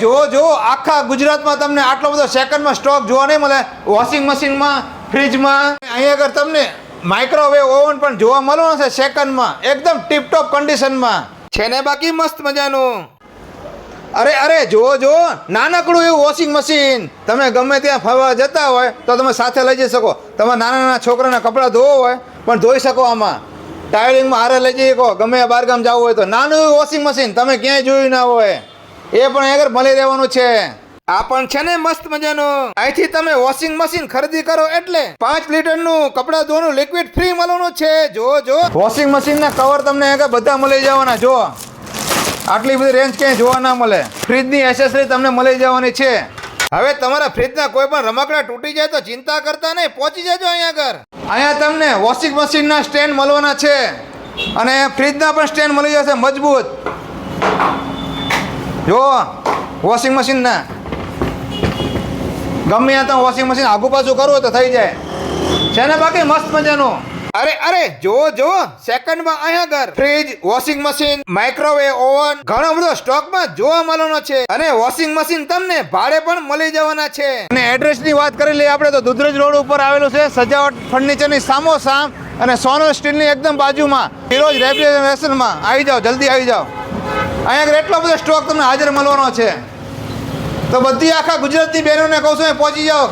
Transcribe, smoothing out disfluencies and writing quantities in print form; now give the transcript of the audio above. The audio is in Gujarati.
જો આખા ગુજરાતમાં તમને આટલો બધો સેકન્ડમાં સ્ટોક જોવા નહીં મળે. વોશિંગ મશીનમાં, ફ્રીજમાં, અહીંયા આગળ તમને માઇક્રોવેવ ઓવન પણ જોવા મળવાનું છે સેકન્ડમાં, એકદમ ટીપટોપ કન્ડિશનમાં છે ને. બાકી મસ્ત મજાનું. અરે જો નાનકડું એવું વોશિંગ મશીન. તમે ગમે ત્યાં ફરવા જતા હોય તો તમે સાથે લઈ જઈ શકો. તમે નાના છોકરાના કપડાં ધોવો હોય પણ ધોઈ શકો. આમાં ટાયરિંગમાં હારે લઈ જઈ શકો. ગમે બહારગામ જવું હોય તો નાનું એવું વોશિંગ મશીન તમે ક્યાંય જોયું ના હોય, એ પણ આગળ મળી રહેવાનું છે. આ પણ છે ને મસ્ત મજાનું. અહીંથી તમે વોશિંગ મશીન ખરીદી કરો એટલે 5 લીટરનું કપડાં ધોવાનું લિક્વિડ ફ્રી મળવાનું છે. જો વોશિંગ મશીનના કવર તમને આગળ બધા મળી જવાના. જો આટલી બધી રેન્જ ક્યાંય જોવા ના મળે. ફ્રીજની એસેસરી તમને મળી જવાની છે. હવે તમારા ફ્રીજના કોઈ પણ રમકડા તૂટી જાય તો ચિંતા કરતા નહીં, પહોંચી જજો અહીંયા આગળ. અહીંયા તમને વોશિંગ મશીનના સ્ટેન્ડ મળવાના છે અને ફ્રીજના પણ સ્ટેન્ડ મળી જશે મજબૂત. જો વોશિંગ મશીનના ગમે ત્યાં તમે વોશિંગ મશીન આગુ પાછું કરવું તો થઈ જાય છે ને. બાકી મસ્ત મજાનું. અરે જો સેકન્ડમાં અહીંયા આગળ fridge, washing machine, microwave oven ઘણો બધો સ્ટોકમાં જોવા મળવાનો છે અને વોશિંગ મશીન તમને ભાડે પણ મળી જવાના છે. અને એડ્રેસની વાત કરી લઈએ આપણે તો દુધરેજ રોડ ઉપર આવેલું છે સજાવટ ફર્નિચરની સામોસામ અને સોનલ સ્ટીલની એકદમ બાજુમાં ફિરોજ રેફ્રિજરેશનમાં. આવી જાઓ, જલ્દી આવી જાઓ. અહીંયા આગળ એટલો બધો સ્ટોક તમને હાજર મળવાનો છે. તો બધી આખા ગુજરાતની બહેનોને કહું છું પહોંચી જાઓ.